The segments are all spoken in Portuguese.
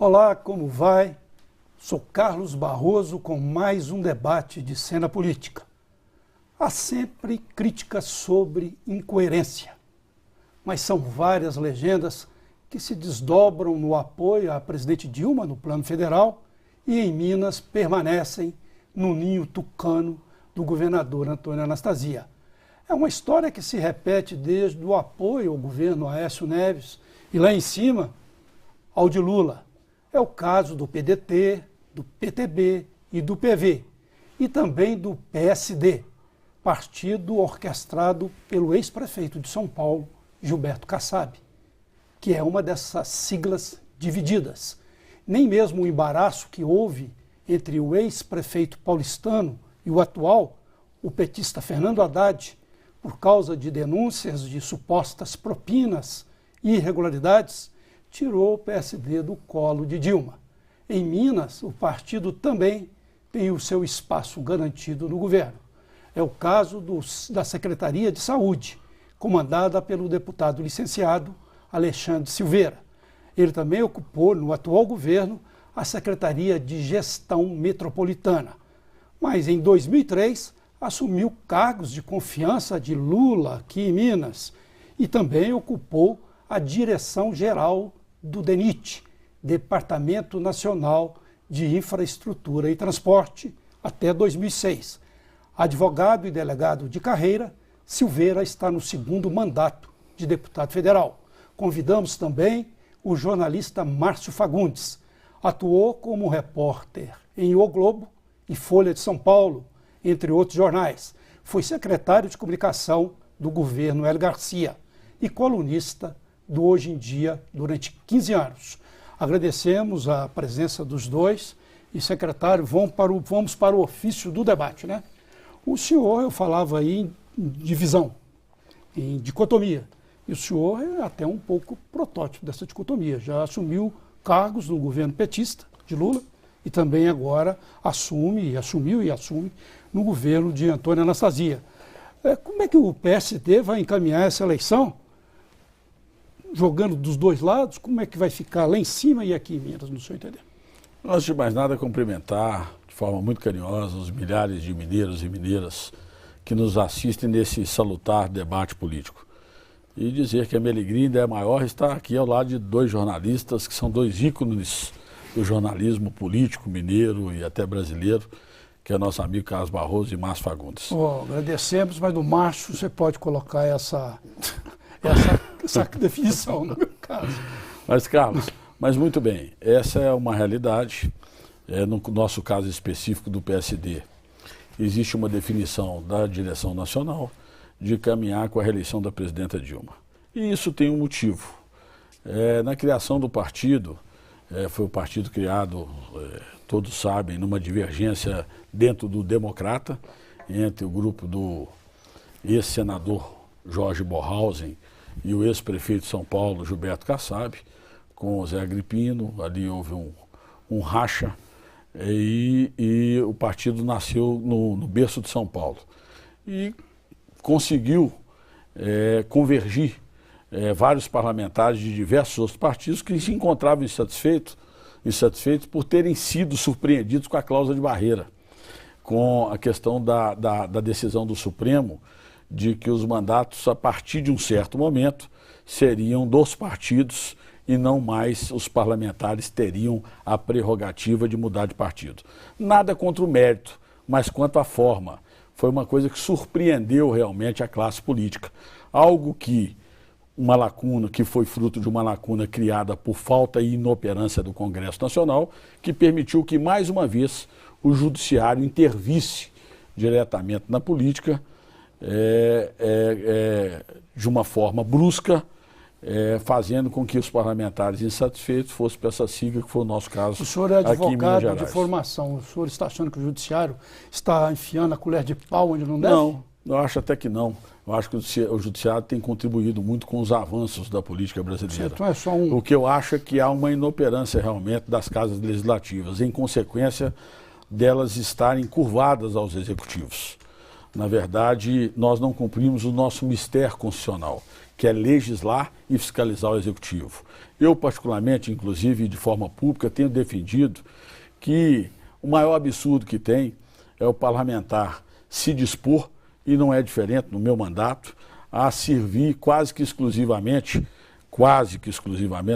Olá, como vai? Sou Carlos Barroso com mais um debate de cena política. Há sempre críticas sobre incoerência, mas são várias legendas que se desdobram no apoio à presidente Dilma no plano federal e em Minas permanecem no ninho tucano do governador Antônio Anastasia. É uma história que se repete desde o apoio ao governo Aécio Neves e lá em cima ao de Lula. É o caso do PDT, do PTB e do PV, e também do PSD, partido orquestrado pelo ex-prefeito de São Paulo, Gilberto Kassab, que é uma dessas siglas divididas. Nem mesmo o embaraço que houve entre o ex-prefeito paulistano e o atual, o petista Fernando Haddad, por causa de denúncias de supostas propinas e irregularidades, tirou o PSD do colo de Dilma. Em Minas, o partido também tem o seu espaço garantido no governo. É o caso da Secretaria de Saúde, comandada pelo deputado licenciado Alexandre Silveira. Ele também ocupou, no atual governo, a Secretaria de Gestão Metropolitana. Mas em 2003, assumiu cargos de confiança de Lula aqui em Minas e também ocupou a direção-geral do DENIT, Departamento Nacional de Infraestrutura e Transporte, até 2006. Advogado e delegado de carreira, Silveira está no segundo mandato de deputado federal. Convidamos também o jornalista Márcio Fagundes. Atuou como repórter em O Globo e Folha de São Paulo, entre outros jornais. Foi secretário de comunicação do governo Hélio Garcia e colunista do Hoje em Dia durante 15 anos. Agradecemos a presença dos dois e, secretário, vamos para o ofício do debate, né? O senhor, eu falava aí em divisão, em dicotomia, e o senhor é até um pouco protótipo dessa dicotomia. Já assumiu cargos no governo petista de Lula e também agora assumiu e assume no governo de Antônio Anastasia. Como é que o PSD vai encaminhar essa eleição? Jogando dos dois lados, como é que vai ficar lá em cima e aqui em Minas, no seu entender? Antes de mais nada, cumprimentar de forma muito carinhosa os milhares de mineiros e mineiras que nos assistem nesse salutar debate político. E dizer que a minha alegria ainda é maior estar aqui ao lado de dois jornalistas que são dois ícones do jornalismo político mineiro e até brasileiro, que é nosso amigo Carlos Barroso e Márcio Fagundes. Agradecemos, mas no Márcio você pode colocar essa definição, no meu caso. Mas, Carlos, muito bem, essa é uma realidade. No nosso caso específico do PSD, existe uma definição da direção nacional de caminhar com a reeleição da presidenta Dilma. E isso tem um motivo. Na criação do partido, foi um partido criado, todos sabem, numa divergência dentro do Democrata, entre o grupo do ex-senador Jorge Borrausen e o ex-prefeito de São Paulo, Gilberto Kassab, com o Zé Agripino. Ali houve um racha e o partido nasceu no berço de São Paulo. E conseguiu convergir vários parlamentares de diversos outros partidos que se encontravam insatisfeitos por terem sido surpreendidos com a cláusula de barreira, com a questão da decisão do Supremo de que os mandatos, a partir de um certo momento, seriam dos partidos e não mais os parlamentares teriam a prerrogativa de mudar de partido. Nada contra o mérito, mas quanto à forma. Foi uma coisa que surpreendeu realmente a classe política. Algo que foi fruto de uma lacuna criada por falta e inoperância do Congresso Nacional, que permitiu que, mais uma vez, o Judiciário intervisse diretamente na política, de uma forma brusca, fazendo com que os parlamentares insatisfeitos fossem para essa sigla, que foi o nosso caso. O senhor é advogado de formação, o senhor está achando que o Judiciário está enfiando a colher de pau onde não deve? Não, eu acho até que não. Eu acho que o Judiciário tem contribuído muito com os avanços da política brasileira. Então é só um... O que eu acho é que há uma inoperância realmente das casas legislativas, em consequência delas estarem curvadas aos executivos. Na verdade, nós não cumprimos o nosso mistério constitucional, que é legislar e fiscalizar o executivo. Eu, particularmente, inclusive de forma pública, tenho defendido que o maior absurdo que tem é o parlamentar se dispor, e não é diferente no meu mandato, a servir quase que exclusivamente,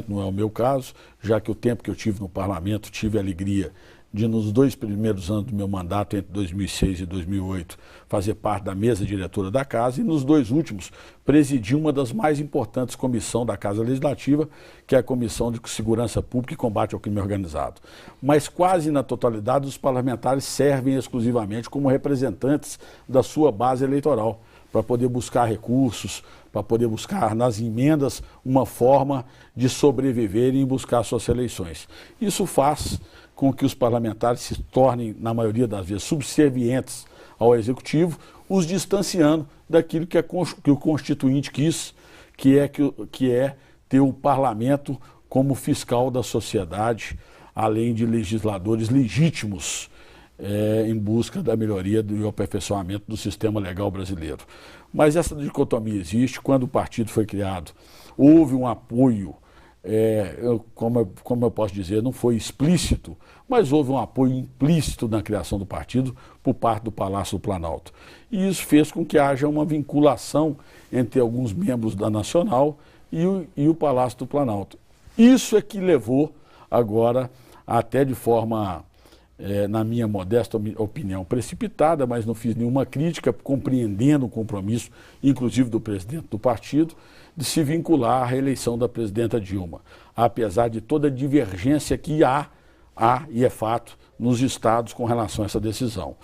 não é o meu caso, já que o tempo que eu tive no parlamento, tive a alegria de, nos 2 primeiros anos do meu mandato, entre 2006 e 2008, fazer parte da mesa diretora da Casa, e nos 2 últimos, presidi uma das mais importantes comissões da Casa Legislativa, que é a Comissão de Segurança Pública e Combate ao Crime Organizado. Mas quase na totalidade, os parlamentares servem exclusivamente como representantes da sua base eleitoral, para poder buscar recursos, para poder buscar nas emendas uma forma de sobreviverem e buscar suas eleições. Isso faz com que os parlamentares se tornem, na maioria das vezes, subservientes ao Executivo, os distanciando daquilo que o Constituinte quis, que é ter o Parlamento como fiscal da sociedade, além de legisladores legítimos em busca da melhoria e do aperfeiçoamento do sistema legal brasileiro. Mas essa dicotomia existe. Quando o partido foi criado, houve um apoio, como eu posso dizer, não foi explícito, mas houve um apoio implícito na criação do partido por parte do Palácio do Planalto. E isso fez com que haja uma vinculação entre alguns membros da Nacional e o Palácio do Planalto. Isso é que levou agora, até de forma, na minha modesta opinião, precipitada, mas não fiz nenhuma crítica, compreendendo o compromisso, inclusive do presidente do partido, de se vincular à reeleição da presidenta Dilma, apesar de toda a divergência que há e é fato nos estados com relação a essa decisão.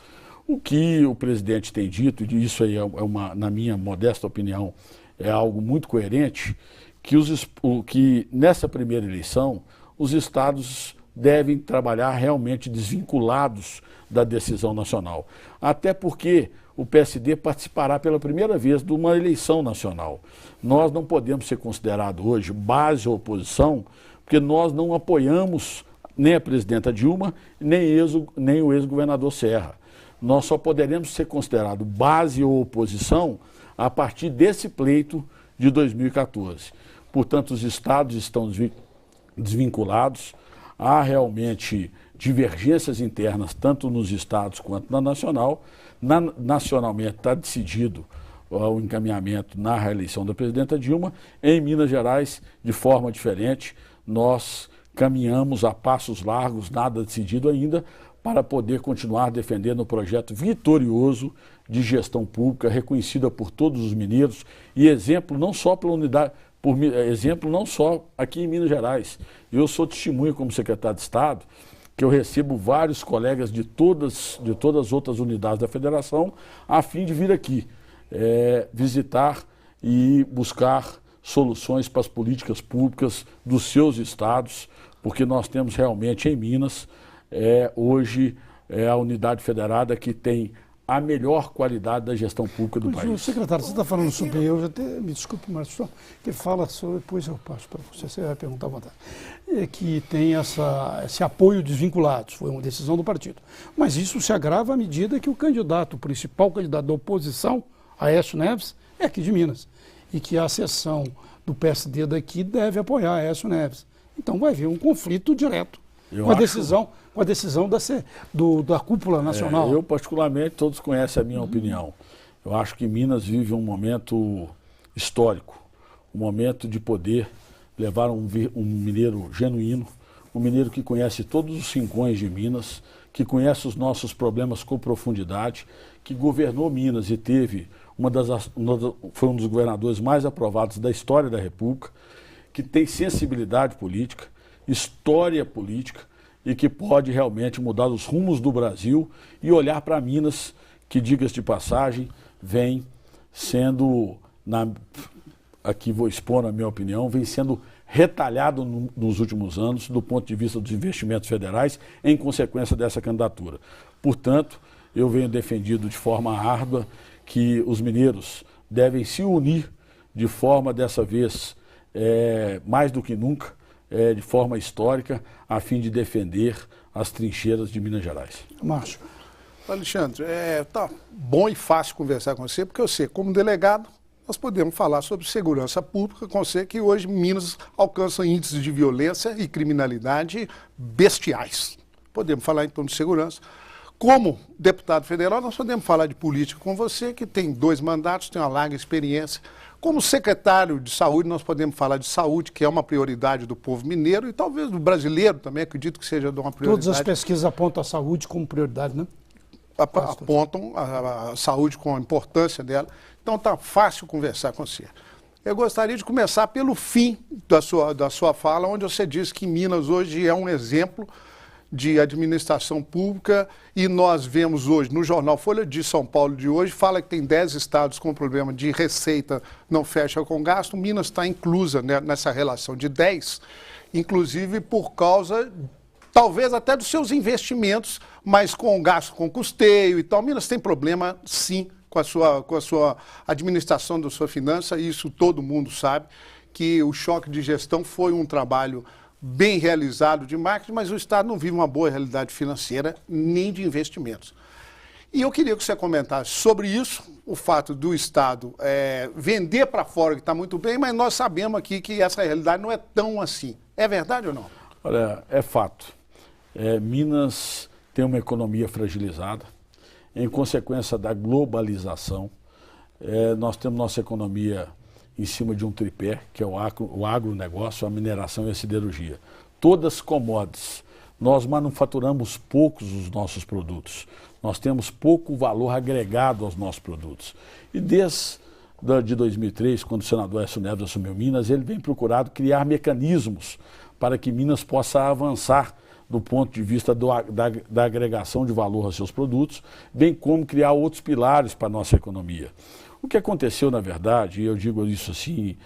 O que o presidente tem dito, e isso aí na minha modesta opinião, é algo muito coerente, que nessa primeira eleição os estados devem trabalhar realmente desvinculados da decisão nacional. Até porque o PSD participará pela primeira vez de uma eleição nacional. Nós não podemos ser considerados hoje base ou oposição, porque nós não apoiamos nem a presidenta Dilma, nem o ex-governador Serra. Nós só poderemos ser considerados base ou oposição a partir desse pleito de 2014. Portanto, os estados estão desvinculados. Há realmente divergências internas, tanto nos estados quanto na nacional. Nacionalmente está decidido o encaminhamento na reeleição da presidenta Dilma. Em Minas Gerais, de forma diferente, nós caminhamos a passos largos, nada decidido ainda, para poder continuar defendendo o projeto vitorioso de gestão pública, reconhecida por todos os mineiros, e exemplo não só pela unidade, exemplo não só aqui em Minas Gerais. Eu sou testemunho como secretário de Estado, que eu recebo vários colegas de todas as outras unidades da federação, a fim de vir aqui visitar e buscar soluções para as políticas públicas dos seus estados, porque nós temos realmente em Minas, hoje, a unidade federada que tem a melhor qualidade da gestão pública do país. Secretário, você está falando sobre me desculpe, mas só que fala sobre, depois eu passo para você vai perguntar à vontade, que tem esse apoio desvinculados, foi uma decisão do partido. Mas isso se agrava à medida que o principal candidato da oposição, Aécio Neves, é aqui de Minas, e que a seção do PSD daqui deve apoiar Aécio Neves. Então vai haver um conflito direto com a decisão da cúpula nacional. Eu, particularmente, todos conhecem a minha opinião. Eu acho que Minas vive um momento histórico, um momento de poder levar um mineiro genuíno, um mineiro que conhece todos os rincões de Minas, que conhece os nossos problemas com profundidade, que governou Minas e teve foi um dos governadores mais aprovados da história da República, que tem sensibilidade política, história política, e que pode realmente mudar os rumos do Brasil e olhar para Minas, que, diga-se de passagem, vem sendo, aqui vou expor a minha opinião, vem sendo retalhado nos últimos anos do ponto de vista dos investimentos federais em consequência dessa candidatura. Portanto, eu venho defendido de forma árdua que os mineiros devem se unir de forma, dessa vez, mais do que nunca, de forma histórica, a fim de defender as trincheiras de Minas Gerais. Márcio. Alexandre, tá bom e fácil conversar com você, porque eu sei, como delegado, nós podemos falar sobre segurança pública, com você que hoje Minas alcança índices de violência e criminalidade bestiais. Podemos falar então de segurança. Como deputado federal, nós podemos falar de política com você, que tem 2 mandatos, tem uma larga experiência. Como secretário de saúde, nós podemos falar de saúde, que é uma prioridade do povo mineiro e talvez do brasileiro também, acredito que seja de uma prioridade. Todas as pesquisas apontam a saúde como prioridade, né? Apontam a saúde com a importância dela. Então está fácil conversar com você. Eu gostaria de começar pelo fim da sua fala, onde você diz que Minas hoje é um exemplo de administração pública e nós vemos hoje no jornal Folha de São Paulo de hoje, fala que tem 10 estados com problema de receita não fecha com gasto, Minas está inclusa, né, nessa relação de 10, inclusive por causa, talvez até dos seus investimentos, mas com gasto com custeio e tal. Minas tem problema sim com a sua administração da sua finança, e isso todo mundo sabe, que o choque de gestão foi um trabalho bem realizado de marketing, mas o Estado não vive uma boa realidade financeira nem de investimentos. E eu queria que você comentasse sobre isso, o fato do Estado vender para fora, que está muito bem, mas nós sabemos aqui que essa realidade não é tão assim. É verdade ou não? Olha, é fato. Minas tem uma economia fragilizada, em consequência da globalização. Nós temos nossa economia em cima de um tripé, que é o agronegócio, a mineração e a siderurgia. Todas commodities. Nós manufaturamos poucos os nossos produtos. Nós temos pouco valor agregado aos nossos produtos. E desde 2003, quando o senador Aécio Neves assumiu Minas, ele vem procurado criar mecanismos para que Minas possa avançar do ponto de vista da agregação de valor aos seus produtos, bem como criar outros pilares para a nossa economia. O que aconteceu, na verdade, e eu digo isso assim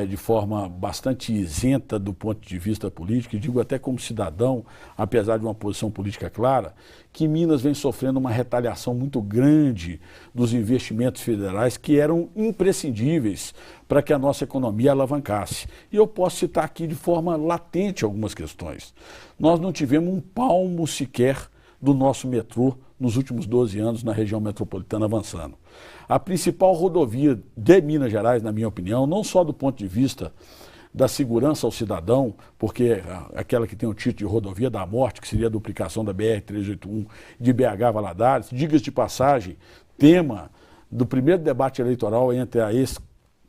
de forma bastante isenta do ponto de vista político, e digo até como cidadão, apesar de uma posição política clara, que Minas vem sofrendo uma retaliação muito grande dos investimentos federais que eram imprescindíveis para que a nossa economia alavancasse. E eu posso citar aqui de forma latente algumas questões. Nós não tivemos um palmo sequer do nosso metrô nos últimos 12 anos na região metropolitana avançando. A principal rodovia de Minas Gerais, na minha opinião, não só do ponto de vista da segurança ao cidadão, porque aquela que tem o título de rodovia da morte, que seria a duplicação da BR-381 de BH Valadares, diga-se de passagem, tema do primeiro debate eleitoral entre a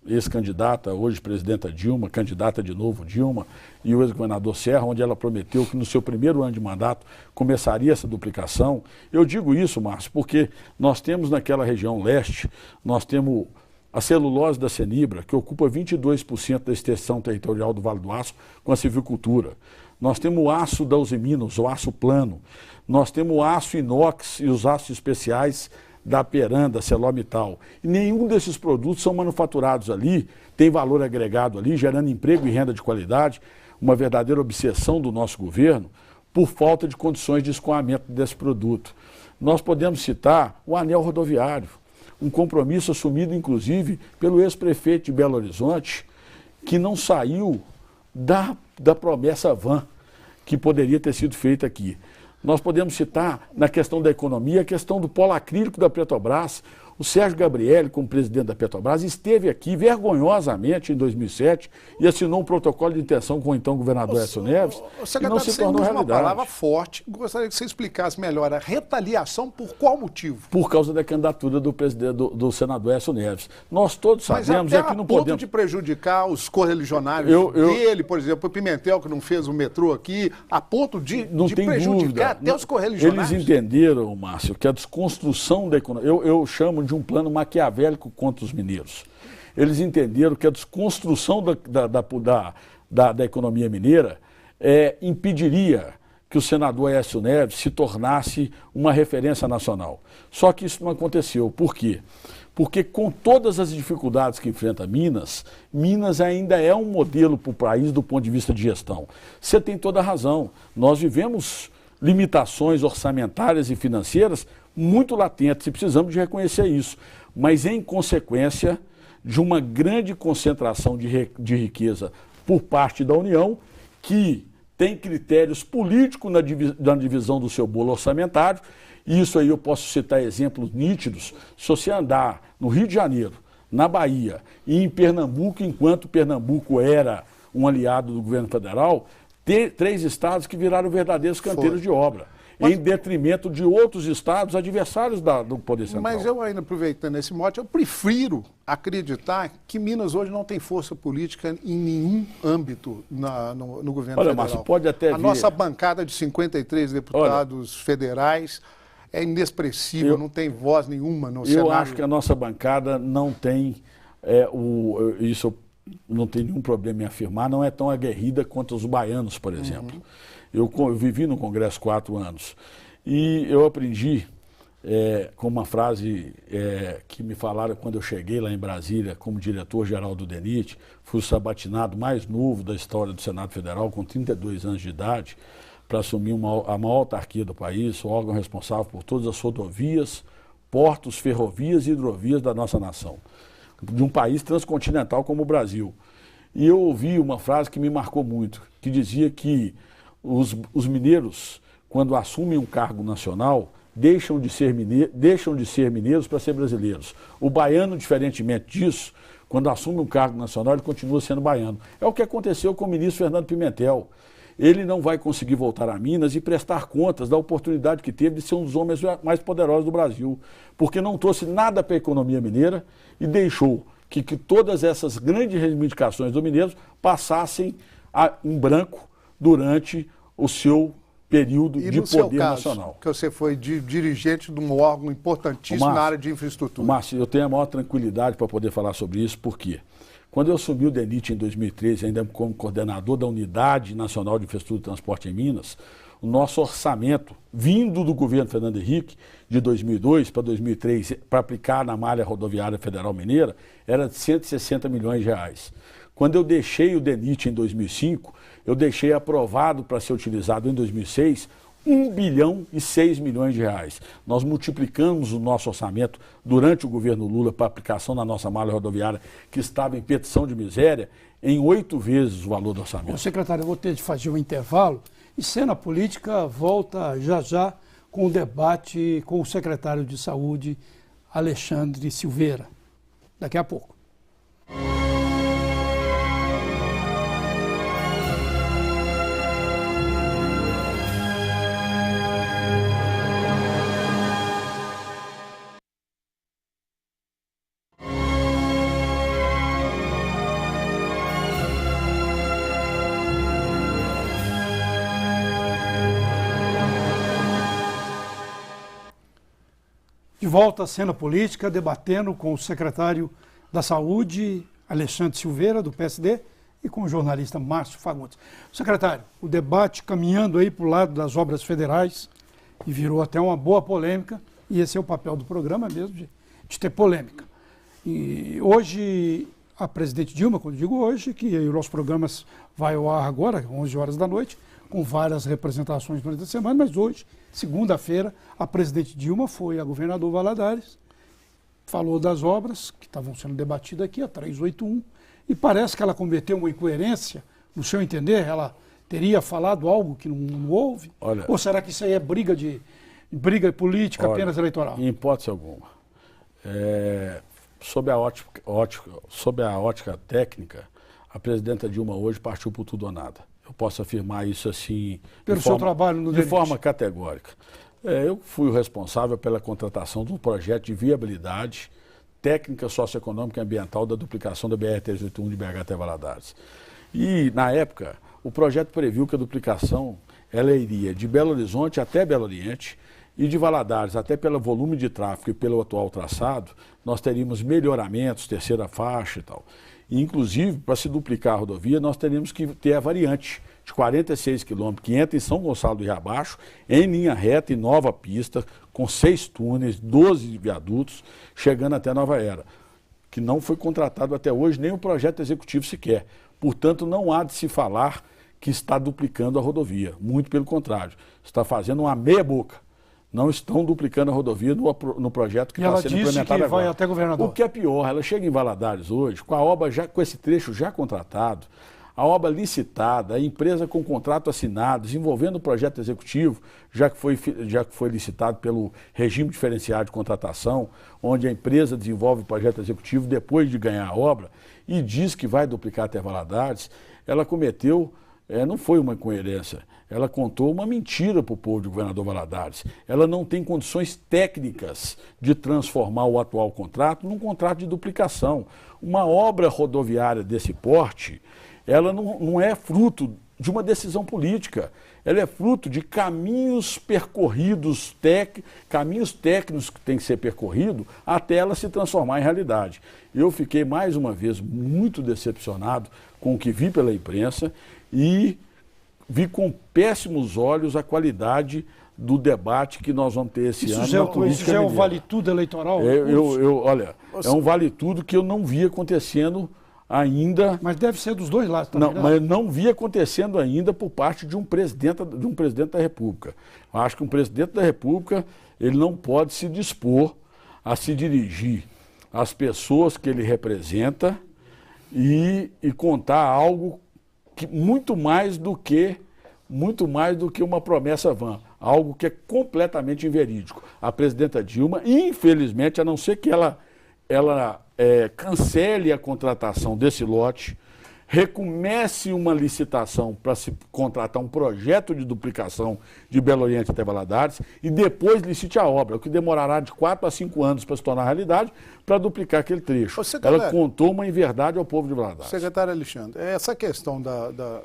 ex-candidata, hoje presidenta Dilma, candidata de novo Dilma, e o ex-governador Serra, onde ela prometeu que no seu primeiro ano de mandato começaria essa duplicação. Eu digo isso, Márcio, porque nós temos naquela região leste, nós temos a celulose da Cenibra, que ocupa 22% da extensão territorial do Vale do Aço com a silvicultura. Nós temos o aço da Usiminas, o aço plano. Nós temos o aço inox e os aços especiais da Peranda, Celomital. E nenhum desses produtos são manufaturados ali, tem valor agregado ali, gerando emprego e renda de qualidade, uma verdadeira obsessão do nosso governo por falta de condições de escoamento desse produto. Nós podemos citar o anel rodoviário, um compromisso assumido, inclusive, pelo ex-prefeito de Belo Horizonte, que não saiu da promessa vã que poderia ter sido feita aqui. Nós podemos citar, na questão da economia, a questão do polo acrílico da Petrobras. O Sérgio Gabrielli, como presidente da Petrobras, esteve aqui vergonhosamente em 2007 e assinou um protocolo de intenção com o então governador Aécio Neves e não se tornou realidade. Uma palavra forte, gostaria que você explicasse melhor. A retaliação por qual motivo? Por causa da candidatura do presidente, do senador Aécio Neves. Nós todos sabemos, e aqui não podemos... ponto de prejudicar os correligionários dele, por exemplo, o Pimentel, que não fez o metrô aqui, a ponto de prejudicar até os correligionários. Eles entenderam, Márcio, que a desconstrução da economia... Eu chamo de um plano maquiavélico contra os mineiros. Eles entenderam que a desconstrução da economia mineira impediria que o senador Aécio Neves se tornasse uma referência nacional. Só que isso não aconteceu. Por quê? Porque com todas as dificuldades que enfrenta Minas, Minas ainda é um modelo para o país do ponto de vista de gestão. Você tem toda a razão. Nós vivemos limitações orçamentárias e financeiras muito latentes e precisamos de reconhecer isso. Mas em consequência de uma grande concentração de riqueza por parte da União, que tem critérios políticos na divisão do seu bolo orçamentário. E isso aí eu posso citar exemplos nítidos. Se você andar no Rio de Janeiro, na Bahia e em Pernambuco, enquanto Pernambuco era um aliado do governo federal, ter 3 estados que viraram verdadeiros canteiros de obra, em detrimento de outros estados adversários do poder central. Mas eu ainda, aproveitando esse mote, eu prefiro acreditar que Minas hoje não tem força política em nenhum âmbito no governo federal. Márcio, pode até A nossa bancada de 53 deputados federais é inexpressível, não tem voz nenhuma no Senado. Eu acho que a nossa bancada não tem, isso eu não tem nenhum problema em afirmar, não é tão aguerrida quanto os baianos, por exemplo. Eu vivi no Congresso 4 anos e eu aprendi com uma frase que me falaram quando eu cheguei lá em Brasília como diretor-geral do DENIT, fui o sabatinado mais novo da história do Senado Federal, com 32 anos de idade, para assumir a maior autarquia do país, o órgão responsável por todas as rodovias, portos, ferrovias e hidrovias da nossa nação, de um país transcontinental como o Brasil. E eu ouvi uma frase que me marcou muito, que dizia que os mineiros, quando assumem um cargo nacional, deixam de ser mineiros para ser brasileiros. O baiano, diferentemente disso, quando assume um cargo nacional, ele continua sendo baiano. É o que aconteceu com o ministro Fernando Pimentel. Ele não vai conseguir voltar a Minas e prestar contas da oportunidade que teve de ser um dos homens mais poderosos do Brasil, porque não trouxe nada para a economia mineira e deixou que todas essas grandes reivindicações do mineiro passassem em branco durante o seu período de poder nacional. Que você foi dirigente de um órgão importantíssimo na área de infraestrutura. Márcio, eu tenho a maior tranquilidade para poder falar sobre isso, porque quando eu assumi o DENIT em 2013, ainda como coordenador da Unidade Nacional de Infraestrutura e Transporte em Minas, o nosso orçamento, vindo do governo Fernando Henrique, de 2002 para 2003, para aplicar na malha rodoviária federal mineira, era de 160 milhões de reais. Quando eu deixei o DENIT em 2005, eu deixei aprovado para ser utilizado em 2006 1 bilhão e 6 milhões de reais. Nós multiplicamos o nosso orçamento durante o governo Lula para aplicação na nossa malha rodoviária, que estava em petição de miséria, em 8 vezes o valor do orçamento. Secretário, eu vou ter de fazer um intervalo e Cena Política volta já já com o debate com o secretário de Saúde, Alexandre Silveira. Daqui a pouco. De volta à Cena Política, debatendo com o secretário da Saúde, Alexandre Silveira, do PSD, e com o jornalista Márcio Fagundes. Secretário, o debate caminhando aí para o lado das obras federais, e virou até uma boa polêmica, e esse é o papel do programa mesmo, de ter polêmica. E hoje, a presidente Dilma, quando digo hoje, que o nosso programa vai ao ar agora, 11 horas da noite, com várias representações durante a semana, mas hoje, segunda-feira, a presidente Dilma foi a governador Valadares, falou das obras que estavam sendo debatidas aqui, a 381, e parece que ela cometeu uma incoerência, no seu entender, ela teria falado algo que não houve? Olha, ou será que isso aí é briga política apenas eleitoral? Em hipótese alguma. Sob a ótica técnica, a presidenta Dilma hoje partiu por tudo ou nada. Eu posso afirmar isso assim pelo seu trabalho no DENIT. De forma categórica. Eu fui o responsável pela contratação de um projeto de viabilidade técnica, socioeconômica e ambiental da duplicação da BR-381 de BH até Valadares. E, na época, o projeto previu que a duplicação ela iria de Belo Horizonte até Belo Oriente e de Valadares, até pelo volume de tráfego e pelo atual traçado, nós teríamos melhoramentos, terceira faixa e tal. E, inclusive, para se duplicar a rodovia, nós teríamos que ter a variante de 46 quilômetros, que entra em São Gonçalo do Riabaixo, em linha reta, em nova pista, com 6 túneis, 12 viadutos, chegando até Nova Era, que não foi contratado até hoje, nem o projeto executivo sequer. Portanto, não há de se falar que está duplicando a rodovia, muito pelo contrário, está fazendo uma meia-boca. Não estão duplicando a rodovia no projeto que está sendo implementado agora. Vai até governador. O que é pior, ela chega em Valadares hoje, com a obra com esse trecho já contratado, A obra licitada, a empresa com contrato assinado, desenvolvendo o projeto executivo, já que foi licitado pelo regime diferenciado de contratação, onde a empresa desenvolve o projeto executivo depois de ganhar a obra e diz que vai duplicar até Valadares, ela cometeu, não foi uma incoerência, ela contou uma mentira para o povo de Governador Valadares. Ela não tem condições técnicas de transformar o atual contrato num contrato de duplicação. Uma obra rodoviária desse porte, ela não é fruto de uma decisão política, ela é fruto de caminhos percorridos, caminhos técnicos que têm que ser percorridos até ela se transformar em realidade. Eu fiquei mais uma vez muito decepcionado com o que vi pela imprensa e vi com péssimos olhos a qualidade do debate que nós vamos ter esse ano. Isso já é o vale-tudo eleitoral? Olha, é um vale-tudo que eu não vi acontecendo ainda. Mas deve ser dos dois lados também. Não, mas eu não vi acontecendo ainda por parte de um presidente da República. Eu acho que um presidente da República ele não pode se dispor a se dirigir às pessoas que ele representa e contar algo que muito mais do que uma promessa vã, algo que é completamente inverídico. A presidenta Dilma, infelizmente, a não ser que ela cancele a contratação desse lote, recomece uma licitação para se contratar um projeto de duplicação de Belo Oriente até Valadares e depois licite a obra, o que demorará de 4 a 5 anos para se tornar realidade, para duplicar aquele trecho. Ela contou uma inverdade ao povo de Valadares. Secretário Alexandre, essa questão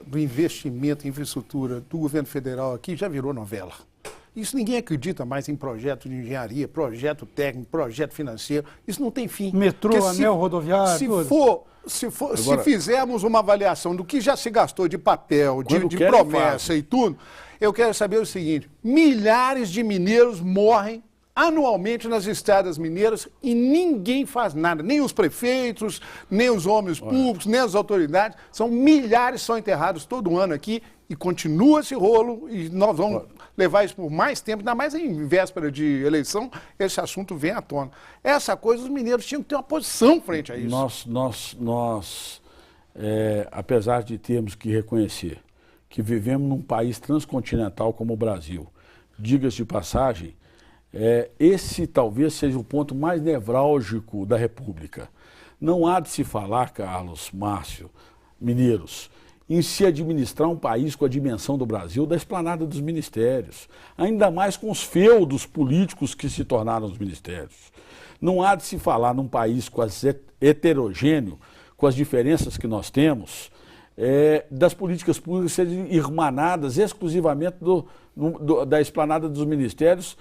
do investimento em infraestrutura do governo federal aqui já virou novela. Isso ninguém acredita mais em projeto de engenharia, projeto técnico, projeto financeiro. Isso não tem fim. Metrô, anel rodoviário. Se fizermos uma avaliação do que já se gastou de papel, de promessa e tudo, eu quero saber o seguinte: milhares de mineiros morrem anualmente nas estradas mineiras e ninguém faz nada. Nem os prefeitos, nem os homens públicos, nem as autoridades. Milhares são enterrados todo ano aqui e continua esse rolo e nós vamos levar isso por mais tempo, ainda mais em véspera de eleição, esse assunto vem à tona. Essa coisa, os mineiros tinham que ter uma posição frente a isso. Nós apesar de termos que reconhecer que vivemos num país transcontinental como o Brasil, diga-se de passagem, esse talvez seja o ponto mais nevrálgico da República. Não há de se falar, Carlos, Márcio, mineiros, em se administrar um país com a dimensão do Brasil da esplanada dos ministérios, ainda mais com os feudos políticos que se tornaram os ministérios. Não há de se falar num país quase heterogêneo, com as diferenças que nós temos, das políticas públicas serem irmanadas exclusivamente da esplanada dos ministérios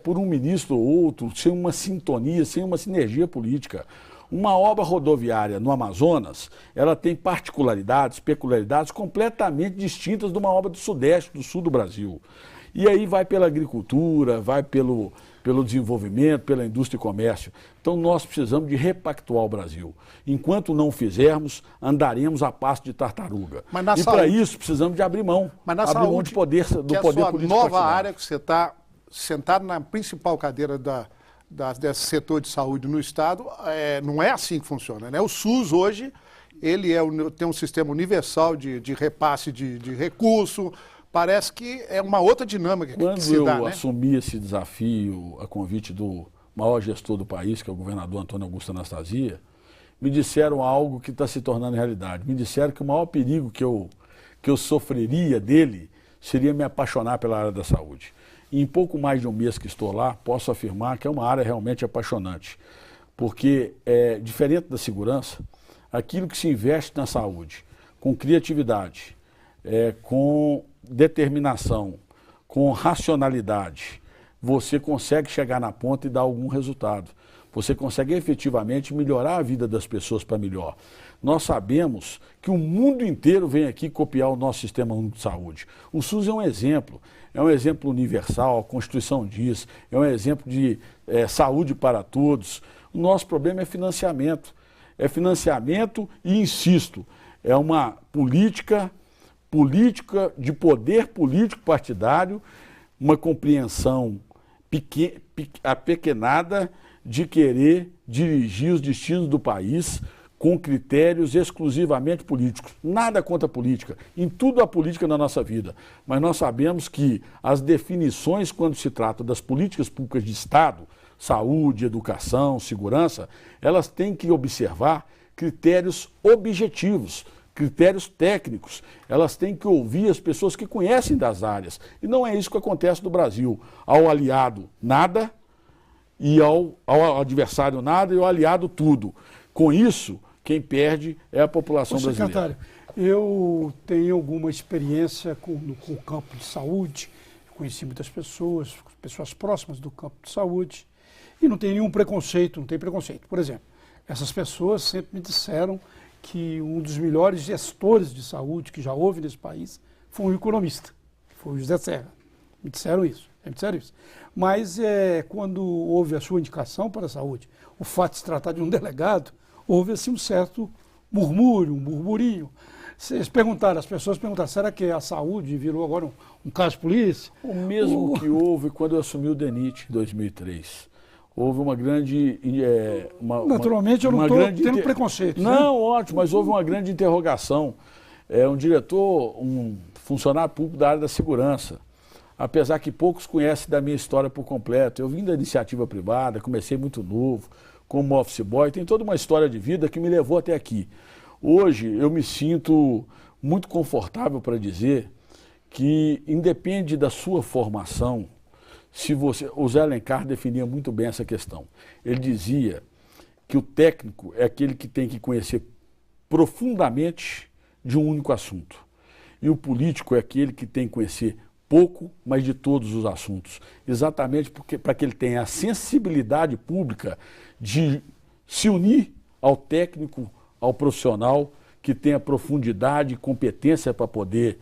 por um ministro ou outro, sem uma sintonia, sem uma sinergia política. Uma obra rodoviária no Amazonas, ela tem particularidades, peculiaridades completamente distintas de uma obra do Sudeste, do Sul do Brasil. E aí vai pela agricultura, vai pelo desenvolvimento, pela indústria e comércio. Então nós precisamos de repactuar o Brasil. Enquanto não o fizermos, andaremos a passo de tartaruga. E para isso precisamos de abrir mão. Mas na saúde, mão do poder político. Nova área que você está sentado na principal cadeira desse setor de saúde no Estado, não é assim que funciona, né? O SUS hoje, ele tem um sistema universal de repasse de recurso, parece que é uma outra dinâmica que se dá, né? Quando eu assumi esse desafio, a convite do maior gestor do país, que é o governador Antônio Augusto Anastasia, me disseram algo que está se tornando realidade. Me disseram que o maior perigo que eu sofreria dele seria me apaixonar pela área da saúde. E em pouco mais de um mês que estou lá, posso afirmar que é uma área realmente apaixonante. Porque, diferente da segurança, aquilo que se investe na saúde, com criatividade, com determinação, com racionalidade, você consegue chegar na ponta e dar algum resultado. Você consegue efetivamente melhorar a vida das pessoas para melhor. Nós sabemos que o mundo inteiro vem aqui copiar o nosso sistema único de saúde. O SUS é um exemplo universal, a Constituição diz, é um exemplo de saúde para todos. O nosso problema é financiamento. É financiamento e, insisto, é uma política de poder político partidário, uma compreensão apequenada de querer dirigir os destinos do país com critérios exclusivamente políticos. Nada contra a política. Em tudo há política na nossa vida. Mas nós sabemos que as definições, quando se trata das políticas públicas de Estado, saúde, educação, segurança, elas têm que observar critérios objetivos, critérios técnicos. Elas têm que ouvir as pessoas que conhecem das áreas. E não é isso que acontece no Brasil. Ao aliado, nada, e ao adversário, nada, e ao aliado, tudo. Com isso, quem perde é a população brasileira. Secretário, eu tenho alguma experiência com o campo de saúde, conheci muitas pessoas, pessoas próximas do campo de saúde, e não tem nenhum preconceito, não tem preconceito. Por exemplo, essas pessoas sempre me disseram que um dos melhores gestores de saúde que já houve nesse país foi um economista, foi o José Serra. Me disseram isso. Mas quando houve a sua indicação para a saúde, o fato de se tratar de um delegado, houve assim um certo murmúrio, um burburinho. As pessoas perguntaram, será que a saúde virou agora um caso de polícia? O mesmo que houve quando eu assumi o DENIT em 2003. Houve uma grande... Naturalmente eu não estou tendo preconceito. Não, ótimo, mas houve uma grande interrogação. Um diretor, um funcionário público da área da segurança, apesar que poucos conhecem da minha história por completo. Eu vim da iniciativa privada, comecei muito novo, como office boy, tem toda uma história de vida que me levou até aqui. Hoje eu me sinto muito confortável para dizer que independe da sua formação, o Zé Alencar definia muito bem essa questão. Ele dizia que o técnico é aquele que tem que conhecer profundamente de um único assunto. E o político é aquele que tem que conhecer pouco, mas de todos os assuntos. Exatamente para que ele tenha a sensibilidade pública de se unir ao técnico, ao profissional, que tenha profundidade e competência para poder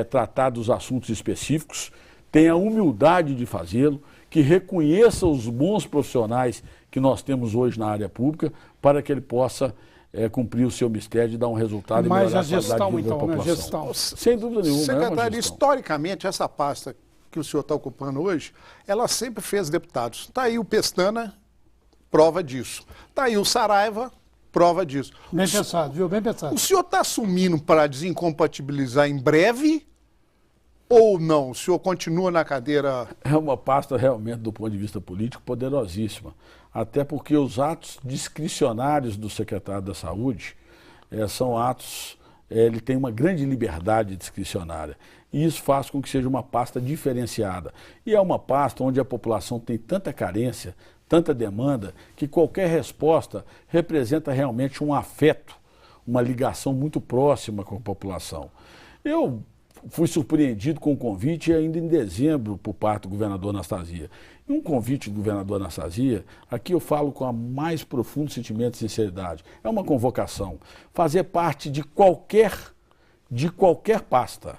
tratar dos assuntos específicos, tenha a humildade de fazê-lo, que reconheça os bons profissionais que nós temos hoje na área pública, para que ele possa cumprir o seu mistério de dar um resultado e melhorar a qualidade de vida da população. Gestão. Sem dúvida nenhuma. Secretário, historicamente, essa pasta que o senhor está ocupando hoje, ela sempre fez deputados. Está aí o Pestana, prova disso. Está aí o Saraiva, prova disso. Bem pensado, viu? Bem pensado. O senhor está assumindo para desincompatibilizar em breve ou não? O senhor continua na cadeira? É uma pasta realmente, do ponto de vista político, poderosíssima. Até porque os atos discricionários do secretário da Saúde são atos, ele tem uma grande liberdade discricionária. E isso faz com que seja uma pasta diferenciada. E é uma pasta onde a população tem tanta carência, tanta demanda, que qualquer resposta representa realmente um afeto, uma ligação muito próxima com a população. Eu fui surpreendido com o convite ainda em dezembro por parte do governador Anastasia. E um convite do governador Anastasia, aqui eu falo com a mais profundo sentimento de sinceridade, é uma convocação. Fazer parte de qualquer pasta,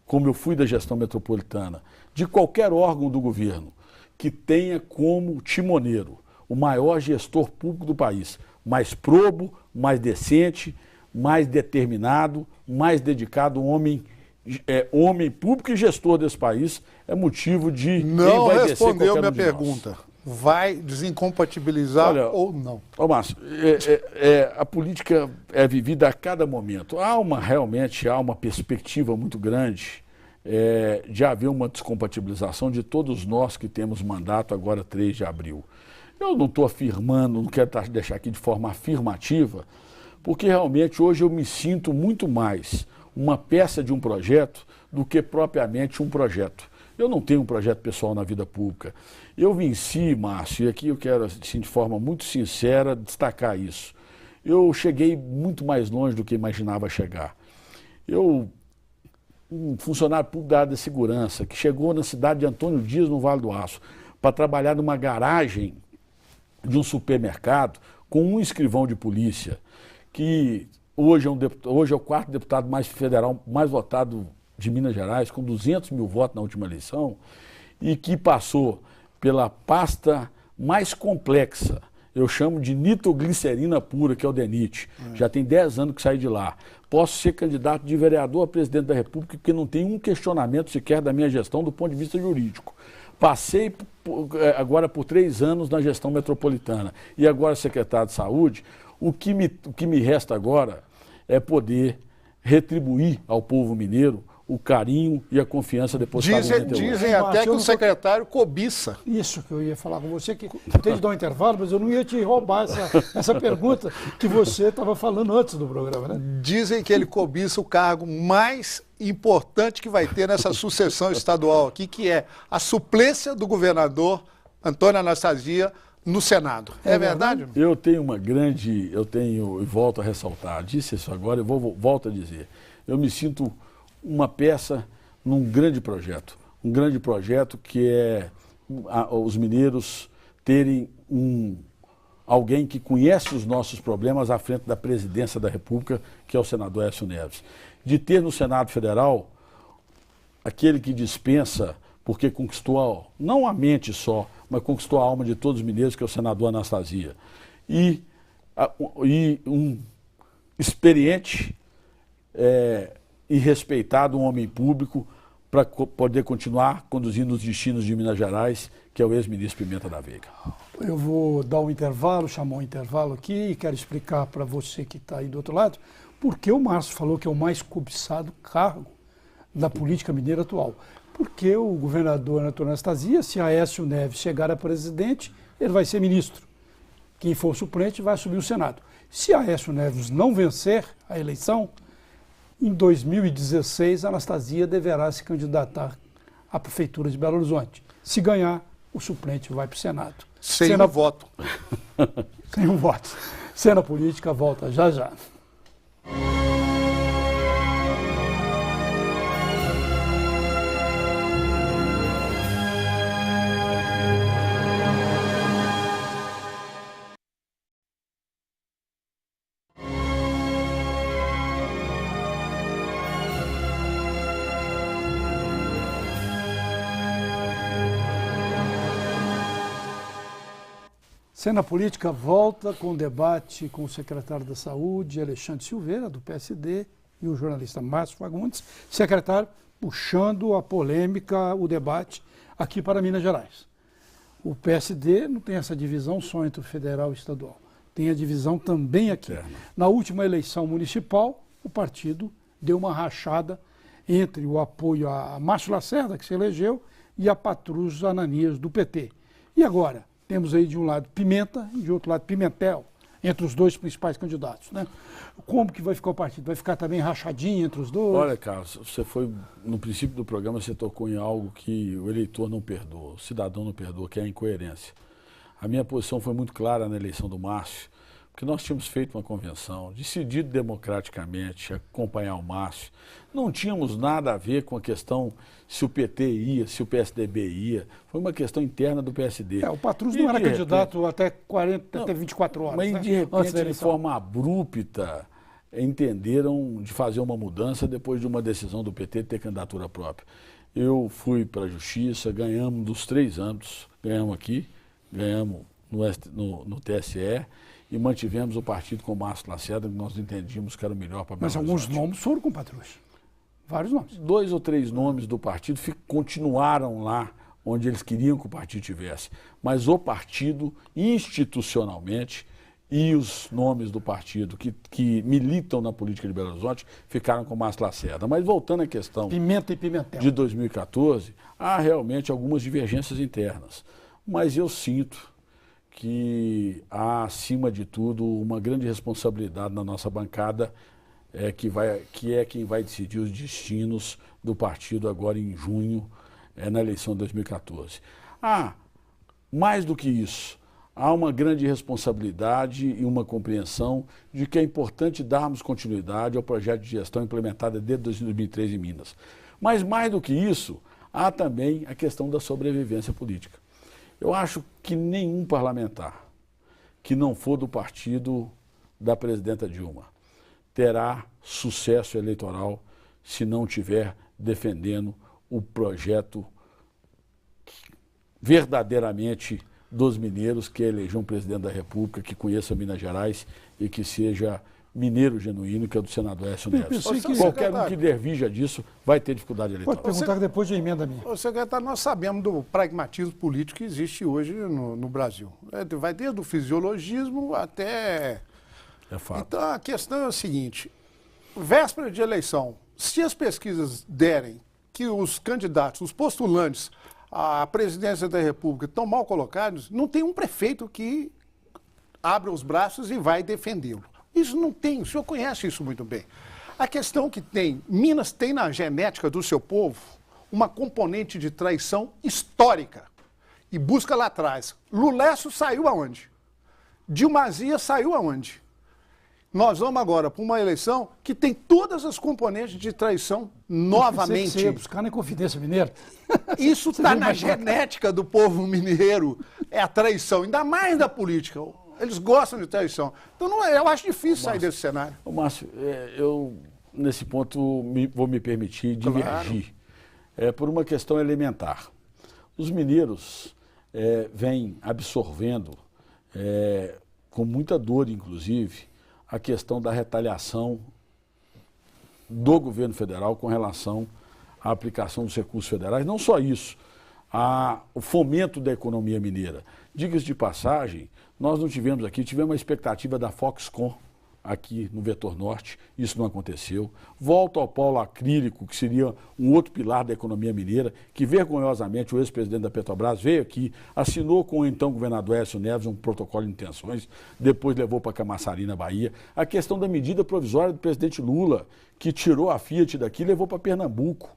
como eu fui da gestão metropolitana, de qualquer órgão do governo, que tenha como timoneiro o maior gestor público do país, mais probo, mais decente, mais determinado, mais dedicado, homem público e gestor desse país, é motivo de... Não respondeu minha pergunta. Vai desincompatibilizar ou não? Ô Márcio, a política é vivida a cada momento. Realmente há uma perspectiva muito grande de haver uma descompatibilização de todos nós que temos mandato agora 3 de abril. Eu não estou afirmando, não quero deixar aqui de forma afirmativa, porque realmente hoje eu me sinto muito mais uma peça de um projeto do que propriamente um projeto. Eu não tenho um projeto pessoal na vida pública. Eu venci, Márcio, e aqui eu quero, assim, de forma muito sincera, destacar isso. Eu cheguei muito mais longe do que imaginava chegar. Um funcionário público da área da segurança, que chegou na cidade de Antônio Dias, no Vale do Aço, para trabalhar numa garagem de um supermercado com um escrivão de polícia, que hoje é o 4º deputado mais federal, mais votado de Minas Gerais, com 200 mil votos na última eleição, e que passou pela pasta mais complexa, eu chamo de nitroglicerina pura, que é o DENIT. Já tem 10 anos que saí de lá. Posso ser candidato de vereador a presidente da República, porque não tem um questionamento sequer da minha gestão do ponto de vista jurídico. Passei agora por 3 anos na gestão metropolitana e agora secretário de Saúde, O que me resta agora é poder retribuir ao povo mineiro o carinho e a confiança depositada em 98. Dizem até que o secretário cobiça. Isso que eu ia falar com você, que eu tenho de dar um intervalo, mas eu não ia te roubar essa pergunta que você estava falando antes do programa, né? Dizem que ele cobiça o cargo mais importante que vai ter nessa sucessão estadual aqui, que é a suplência do governador Antônio Anastasia no Senado. É verdade? Eu tenho e volto a ressaltar, disse isso agora, volto a dizer, eu me sinto uma peça num grande projeto. Um grande projeto que é os mineiros terem alguém que conhece os nossos problemas à frente da presidência da República, que é o senador Aécio Neves. De ter no Senado Federal aquele que dispensa, porque conquistou não a mente só, mas conquistou a alma de todos os mineiros, que é o senador Anastasia. E um experiente e respeitado, um homem público, para poder continuar conduzindo os destinos de Minas Gerais, que é o ex-ministro Pimenta da Veiga. Eu vou dar um intervalo, chamar um intervalo aqui, e quero explicar para você que está aí do outro lado, porque o Márcio falou que é o mais cobiçado cargo da política mineira atual. Porque o governador Antônio Anastasia, se Aécio Neves chegar a presidente, ele vai ser ministro. Quem for suplente vai assumir o Senado. Se Aécio Neves não vencer a eleição, em 2016, Anastasia deverá se candidatar à Prefeitura de Belo Horizonte. Se ganhar, o suplente vai para o Senado. Sem um voto. Sem um voto. Cena Política volta já já. Cena Política volta com o debate com o secretário da Saúde, Alexandre Silveira, do PSD, e o jornalista Márcio Fagundes, secretário, puxando a polêmica, o debate aqui para Minas Gerais. O PSD não tem essa divisão só entre o federal e o estadual, tem a divisão também aqui. Na última eleição municipal, o partido deu uma rachada entre o apoio a Márcio Lacerda, que se elegeu, e a Patrus Ananias, do PT. E agora? Temos aí de um lado Pimenta e de outro lado Pimentel, entre os dois principais candidatos, né? Como que vai ficar o partido? Vai ficar também rachadinho entre os dois? Olha, Carlos, no princípio do programa, você tocou em algo que o eleitor não perdoa, o cidadão não perdoa, que é a incoerência. A minha posição foi muito clara na eleição do Márcio, porque nós tínhamos feito uma convenção, decidido democraticamente acompanhar o Márcio. Não tínhamos nada a ver com a questão se o PT ia, se o PSDB ia. Foi uma questão interna do PSD. O Patrus não era candidato até 24 horas. Mas, né? de repente, de forma abrupta, entenderam de fazer uma mudança depois de uma decisão do PT de ter candidatura própria. Eu fui para a Justiça, ganhamos dos 3 âmbitos, ganhamos aqui, ganhamos no TSE, e mantivemos o partido com o Márcio Lacerda, que nós entendíamos que era o melhor para Belo Horizonte. Mas alguns nomes foram com o Patrus. Vários nomes. 2 ou 3 nomes do partido continuaram lá onde eles queriam que o partido tivesse. Mas o partido, institucionalmente, e os nomes do partido que militam na política de Belo Horizonte ficaram com o Márcio Lacerda. Mas voltando à questão Pimenta e Pimentel de 2014, há realmente algumas divergências internas. Mas eu sinto que há, acima de tudo, uma grande responsabilidade na nossa bancada, que é quem vai decidir os destinos do partido agora em junho, na eleição de 2014. Mais do que isso, há uma grande responsabilidade e uma compreensão de que é importante darmos continuidade ao projeto de gestão implementado desde 2003 em Minas. Mas mais do que isso, há também a questão da sobrevivência política. Eu acho que nenhum parlamentar que não for do partido da presidenta Dilma terá sucesso eleitoral se não estiver defendendo o projeto verdadeiramente dos mineiros, que é eleger um presidente da República que conheça Minas Gerais e que seja mineiro genuíno, que é do senador Aécio Neves. Qualquer um que dervija disso vai ter dificuldade eleitoral. Pode perguntar depois de emenda minha. Ô, secretário, nós sabemos do pragmatismo político que existe hoje no Brasil. Vai desde o fisiologismo até É fato. Então a questão é o seguinte, véspera de eleição, se as pesquisas derem que os candidatos, os postulantes à presidência da República estão mal colocados, não tem um prefeito que abra os braços e vai defendê-lo. Isso não tem, o senhor conhece isso muito bem. A questão que tem, Minas tem na genética do seu povo uma componente de traição histórica. E busca lá atrás. Lulécio saiu aonde? Dilmazia saiu aonde? Nós vamos agora para uma eleição que tem todas as componentes de traição novamente. Você ia buscar na Inconfidência Mineira. Isso está na genética do povo mineiro, é a traição, ainda mais da política. Eles gostam de traição. Então não, eu acho difícil sair desse cenário. Márcio, eu nesse ponto vou me permitir divergir. Por uma questão elementar. Os mineiros vêm absorvendo, com muita dor inclusive, a questão da retaliação do governo federal com relação à aplicação dos recursos federais. Não só isso, o fomento da economia mineira. Diga-se de passagem, nós não tivemos aqui, tivemos a expectativa da Foxconn aqui no Vetor Norte, isso não aconteceu. Volta ao polo acrílico, que seria um outro pilar da economia mineira, que vergonhosamente o ex-presidente da Petrobras veio aqui, assinou com o então governador Aécio Neves um protocolo de intenções, depois levou para Camaçari, na Bahia. A questão da medida provisória do presidente Lula, que tirou a Fiat daqui e levou para Pernambuco.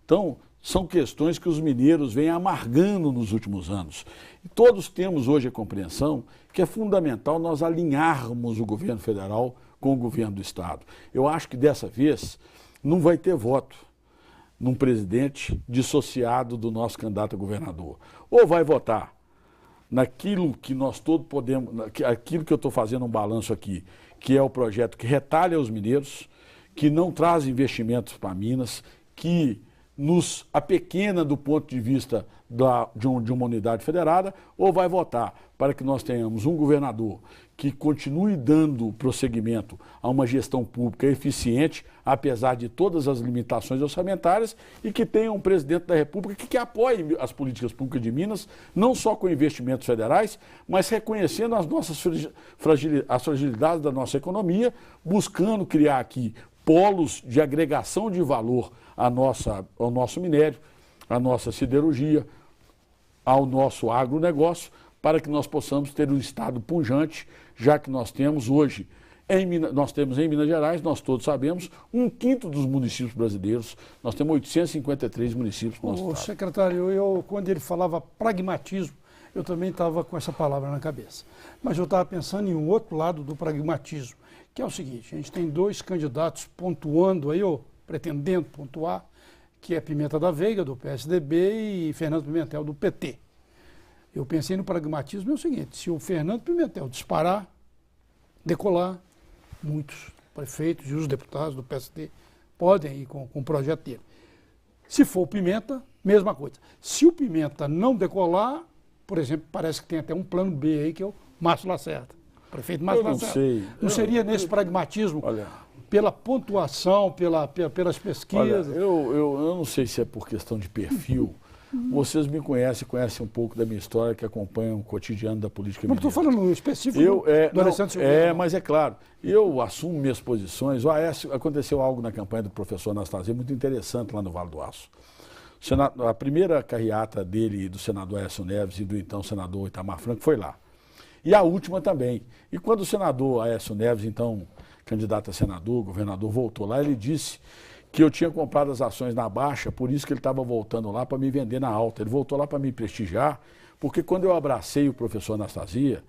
Então, são questões que os mineiros vêm amargando nos últimos anos. E todos temos hoje a compreensão que é fundamental nós alinharmos o governo federal com o governo do Estado. Eu acho que dessa vez não vai ter voto num presidente dissociado do nosso candidato a governador. Ou vai votar naquilo que nós todos podemos, aquilo que eu estou fazendo um balanço aqui, que é o projeto que retalha os mineiros, que não traz investimentos para Minas, que nos apequena do ponto de vista de uma unidade federada, ou vai votar para que nós tenhamos um governador que continue dando prosseguimento a uma gestão pública eficiente, apesar de todas as limitações orçamentárias, e que tenha um presidente da República que apoie as políticas públicas de Minas, não só com investimentos federais, mas reconhecendo as nossas as fragilidades da nossa economia, buscando criar aqui polos de agregação de valor ao nosso minério, à nossa siderurgia, ao nosso agronegócio, para que nós possamos ter um Estado pujante, já que nós temos hoje, em Minas Gerais, nós todos sabemos, 1/5 dos municípios brasileiros, nós temos 853 municípios no nosso Estado. Secretário, quando ele falava pragmatismo, eu também estava com essa palavra na cabeça. Mas eu estava pensando em um outro lado do pragmatismo, que é o seguinte: a gente tem dois candidatos pontuando aí, ou pretendendo pontuar, que é Pimenta da Veiga, do PSDB, e Fernando Pimentel, do PT. Eu pensei no pragmatismo, é o seguinte: se o Fernando Pimentel disparar, decolar, muitos prefeitos e os deputados do PSD podem ir com o projeto dele. Se for o Pimenta, mesma coisa. Se o Pimenta não decolar, por exemplo, parece que tem até um plano B aí, que é o Márcio Lacerda. Prefeito Márcio Lacerda. Sei. Não seria nesse pragmatismo, pela pontuação, pelas pesquisas? Olha, eu não sei se é por questão de perfil. Vocês me conhecem um pouco da minha história, que acompanham o cotidiano da política mineira. Não estou falando específico do Alessandro Silveira. Mas é claro, eu assumo minhas posições. Aconteceu algo na campanha do professor Anastasia muito interessante lá no Vale do Aço. A primeira carreata dele, do senador Aécio Neves e do então senador Itamar Franco, foi lá. E a última também. E quando o senador Aécio Neves, então candidato a senador, governador, voltou lá, ele disse que eu tinha comprado as ações na baixa, por isso que ele estava voltando lá para me vender na alta. Ele voltou lá para me prestigiar, porque quando eu abracei o professor Anastasia,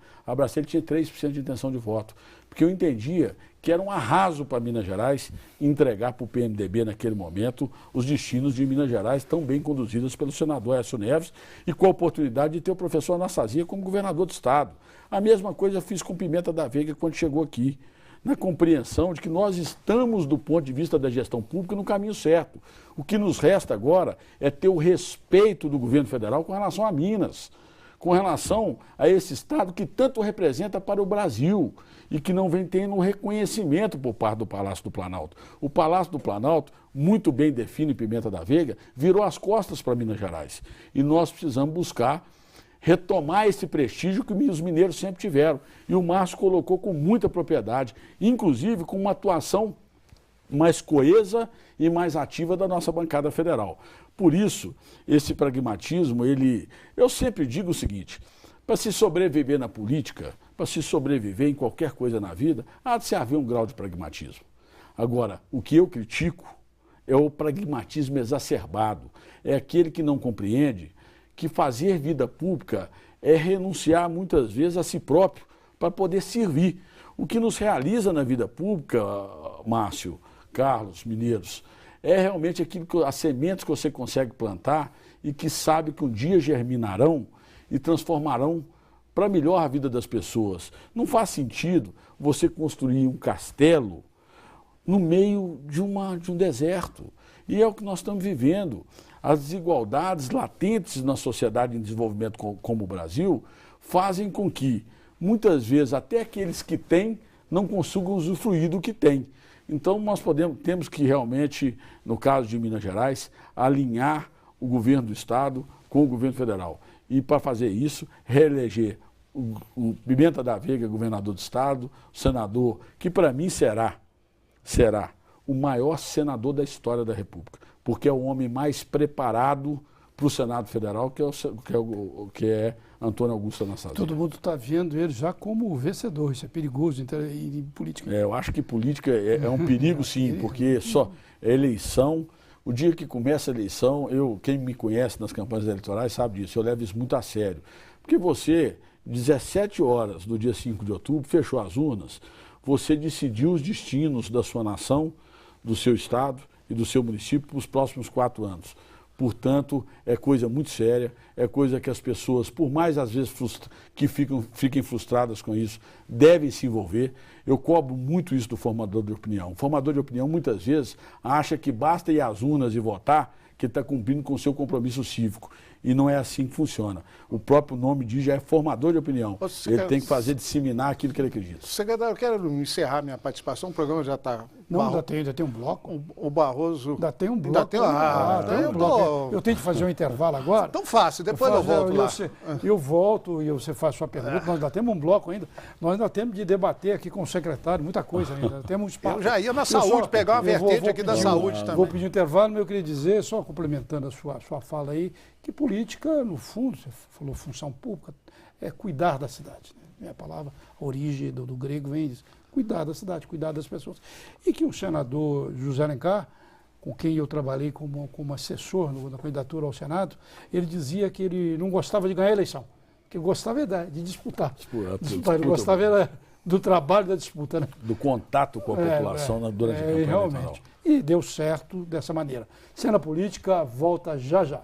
ele tinha 3% de intenção de voto. Porque eu entendia que era um arraso para Minas Gerais entregar para o PMDB naquele momento os destinos de Minas Gerais tão bem conduzidos pelo senador Aécio Neves e com a oportunidade de ter o professor Anastasia como governador do Estado. A mesma coisa eu fiz com Pimenta da Veiga quando chegou aqui, na compreensão de que nós estamos, do ponto de vista da gestão pública, no caminho certo. O que nos resta agora é ter o respeito do governo federal com relação a Minas, com relação a esse Estado que tanto representa para o Brasil e que não vem tendo um reconhecimento por parte do Palácio do Planalto. O Palácio do Planalto, muito bem define Pimenta da Veiga, virou as costas para Minas Gerais. E nós precisamos buscar retomar esse prestígio que os mineiros sempre tiveram. E o Márcio colocou com muita propriedade, inclusive com uma atuação mais coesa e mais ativa da nossa bancada federal. Por isso, esse pragmatismo, eu sempre digo o seguinte, para se sobreviver na política, para se sobreviver em qualquer coisa na vida, há de se haver um grau de pragmatismo. Agora, o que eu critico é o pragmatismo exacerbado, é aquele que não compreende que fazer vida pública é renunciar muitas vezes a si próprio para poder servir. O que nos realiza na vida pública, Márcio, Carlos, mineiros, é realmente as sementes que você consegue plantar e que sabe que um dia germinarão e transformarão para melhor a vida das pessoas. Não faz sentido você construir um castelo no meio de um deserto. E é o que nós estamos vivendo. As desigualdades latentes na sociedade em desenvolvimento como o Brasil fazem com que, muitas vezes, até aqueles que têm não consigam usufruir do que têm. Então, nós temos que realmente, no caso de Minas Gerais, alinhar o governo do Estado com o governo federal. E, para fazer isso, reeleger o Pimenta da Veiga, governador do Estado, o senador, que para mim será o maior senador da história da República, porque é o homem mais preparado para o Senado Federal, que é Antônio Augusto Anastasia. Todo mundo está vendo ele já como vencedor, isso é perigoso em política. Eu acho que política é um perigo sim, porque só eleição, o dia que começa a eleição, quem me conhece nas campanhas eleitorais sabe disso, eu levo isso muito a sério. Porque você, 17 horas do dia 5 de outubro, fechou as urnas, você decidiu os destinos da sua nação, do seu estado e do seu município para os próximos 4 anos. Portanto, é coisa muito séria, é coisa que as pessoas, por mais às vezes que fiquem frustradas com isso, devem se envolver. Eu cobro muito isso do formador de opinião. O formador de opinião, muitas vezes, acha que basta ir às urnas e votar, que está cumprindo com o seu compromisso cívico. E não é assim que funciona. O próprio nome diz, já é formador de opinião. Ele tem que disseminar aquilo que ele acredita. Secretário, eu quero encerrar minha participação, o programa já está... Não, ainda tem um bloco. O Barroso... Ainda tem um bloco. Tem um bloco. Eu tenho que fazer um intervalo agora. Então faço, depois eu volto lá. Eu volto e você faz sua pergunta. Nós ainda temos um bloco ainda. Nós ainda temos de debater aqui com o secretário, muita coisa ainda. Temos um espaço. Eu já ia na saúde, pegar uma vertente aqui da saúde também. Vou pedir um intervalo, mas eu queria dizer, só complementando a sua fala aí, que política, no fundo, você falou função pública, é cuidar da cidade. Né? A palavra, a origem do grego vem disso. Cuidar da cidade, cuidar das pessoas. E que o senador José Alencar, com quem eu trabalhei como assessor na candidatura ao Senado, ele dizia que ele não gostava de ganhar a eleição, que gostava de disputar. Ele gostava do trabalho da disputa. Né? Do contato com a população durante a campanha realmente. eleitoral. E deu certo dessa maneira. Cena Política volta já já.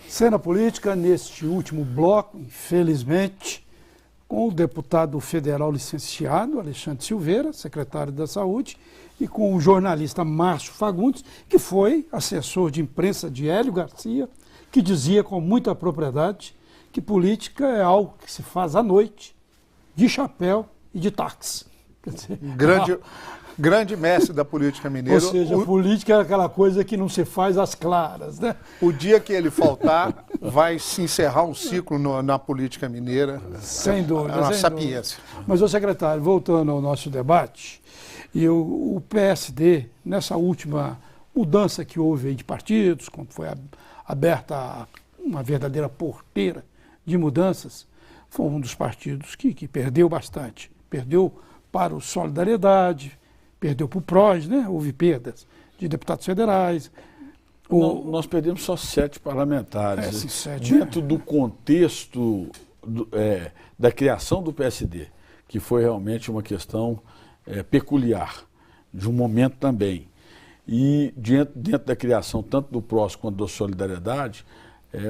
Cena Política, neste último bloco, infelizmente, com o deputado federal licenciado Alexandre Silveira, secretário da Saúde, e com o jornalista Márcio Fagundes, que foi assessor de imprensa de Hélio Garcia, que dizia com muita propriedade que política é algo que se faz à noite, de chapéu e de táxi. Quer dizer, grande mestre da política mineira. Ou seja, política é aquela coisa que não se faz às claras, né? O dia que ele faltar, vai se encerrar um ciclo na política mineira. Sem dúvida. É uma sapiência. Mas, ô secretário, voltando ao nosso debate, o PSD, nessa última mudança que houve aí de partidos, quando foi aberta uma verdadeira porteira de mudanças, foi um dos partidos que perdeu bastante. Perdeu para o Solidariedade, perdeu para o PROS, né? Houve perdas de deputados federais. Nós perdemos só 7 parlamentares. Sim, 7. Dentro do contexto da criação do PSD, que foi realmente uma questão peculiar, de um momento também. E dentro da criação tanto do PROS quanto da Solidariedade,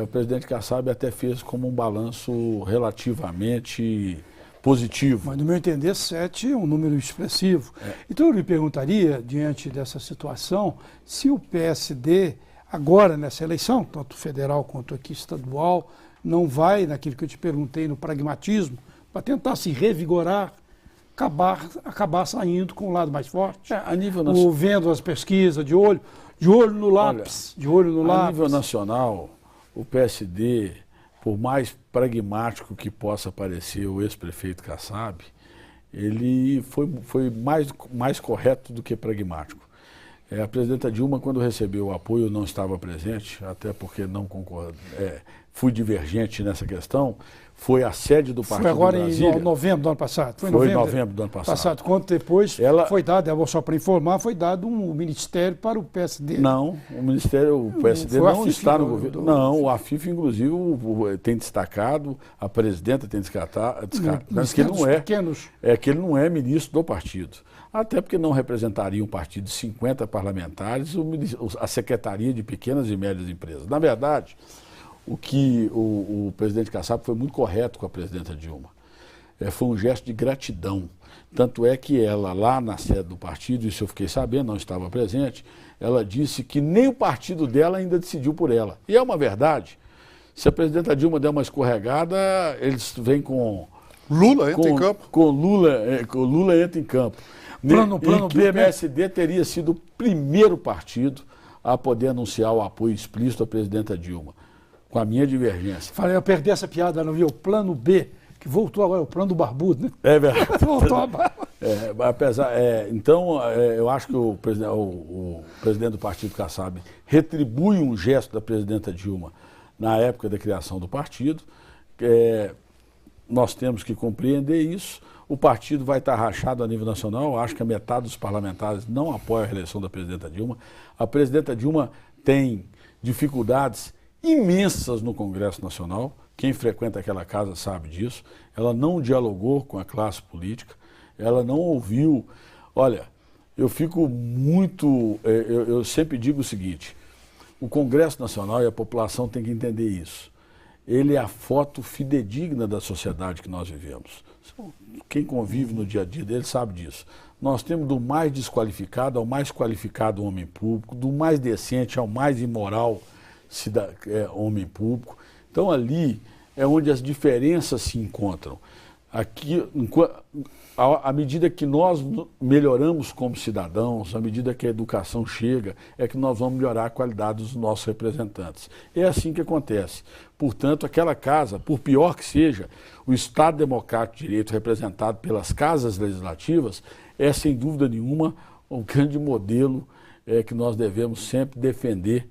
o presidente Kassab até fez como um balanço relativamente positivo. Mas, no meu entender, 7 é um número expressivo. Então, eu lhe perguntaria, diante dessa situação, se o PSD, agora nessa eleição, tanto federal quanto aqui estadual, não vai, naquilo que eu te perguntei, no pragmatismo, para tentar se revigorar, acabar saindo com o lado mais forte. A nível vendo as pesquisas, de olho no lápis. Olha, de olho no lápis. A nível nacional, o PSD, por mais pragmático que possa parecer o ex-prefeito Kassab, ele foi mais correto do que pragmático. A presidenta Dilma, quando recebeu o apoio, não estava presente, até porque não fui divergente nessa questão, foi a sede do partido. Foi agora Brasília. em novembro do ano passado. Foi em novembro do ano passado. Quanto depois foi dado, só para informar, foi dado um ministério para o PSD. Não, o PSD não está no governo. Não, o AFIF, inclusive, tem destacado, a presidenta tem destacado, que ele não é ministro do partido. Até porque não representaria um partido de 50 parlamentares, a Secretaria de Pequenas e Médias Empresas. Na verdade, o presidente Kassab foi muito correto com a presidenta Dilma. Foi um gesto de gratidão. Tanto é que ela, lá na sede do partido, isso eu fiquei sabendo, não estava presente, ela disse que nem o partido dela ainda decidiu por ela. E é uma verdade. Se a presidenta Dilma der uma escorregada, eles vêm com... Lula entra em campo. Com Lula entra em campo. Plano B, o PSD teria sido o primeiro partido a poder anunciar o apoio explícito à presidenta Dilma, com a minha divergência. Falei, eu perdi essa piada, não vi? O plano B, que voltou agora, o plano do barbudo, né? É verdade. Voltou a barba. Então, eu acho que o presidente do partido Kassab retribui um gesto da presidenta Dilma na época da criação do partido. Nós temos que compreender isso. O partido vai estar rachado a nível nacional. Eu acho que a metade dos parlamentares não apoia a reeleição da presidenta Dilma. A presidenta Dilma tem dificuldades imensas no Congresso Nacional. Quem frequenta aquela casa sabe disso. Ela não dialogou com a classe política. Ela não ouviu. Olha, eu fico muito... Eu sempre digo o seguinte: o Congresso Nacional e a população têm que entender isso. Ele é a foto fidedigna da sociedade que nós vivemos. Quem convive no dia a dia dele sabe disso. Nós temos do mais desqualificado ao mais qualificado homem público, do mais decente ao mais imoral homem público. Então ali é onde as diferenças se encontram. Aqui, à medida que nós melhoramos como cidadãos, à medida que a educação chega, é que nós vamos melhorar a qualidade dos nossos representantes. É assim que acontece. Portanto, aquela casa, por pior que seja, o Estado Democrático de Direito representado pelas casas legislativas é, sem dúvida nenhuma, um grande modelo que nós devemos sempre defender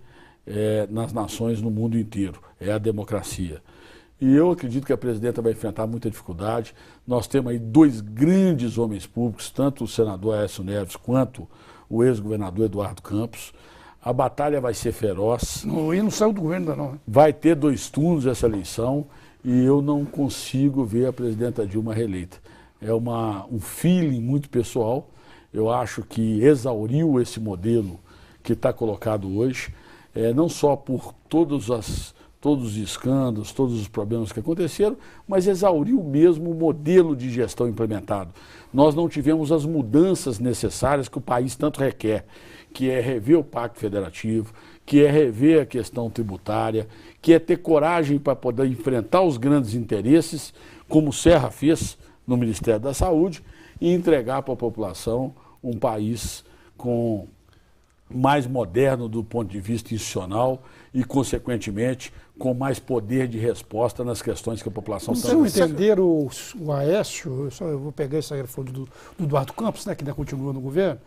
nas nações no mundo inteiro. É a democracia. E eu acredito que a presidenta vai enfrentar muita dificuldade. Nós temos aí 2 grandes homens públicos, tanto o senador Aécio Neves quanto o ex-governador Eduardo Campos. A batalha vai ser feroz. E não saiu do governo ainda não. Né? Vai ter 2 turnos essa eleição e eu não consigo ver a presidenta Dilma reeleita. É um feeling muito pessoal. Eu acho que exauriu esse modelo que está colocado hoje, não só por todos os escândalos, todos os problemas que aconteceram, mas exauriu mesmo o modelo de gestão implementado. Nós não tivemos as mudanças necessárias que o país tanto requer, que é rever o Pacto Federativo, que é rever a questão tributária, que é ter coragem para poder enfrentar os grandes interesses, como o Serra fez no Ministério da Saúde, e entregar para a população um país mais moderno do ponto de vista institucional e, consequentemente, com mais poder de resposta nas questões que a população está... Vocês não entenderam o Aécio, eu vou pegar isso aí do Eduardo Campos, né, que ainda continua no governo.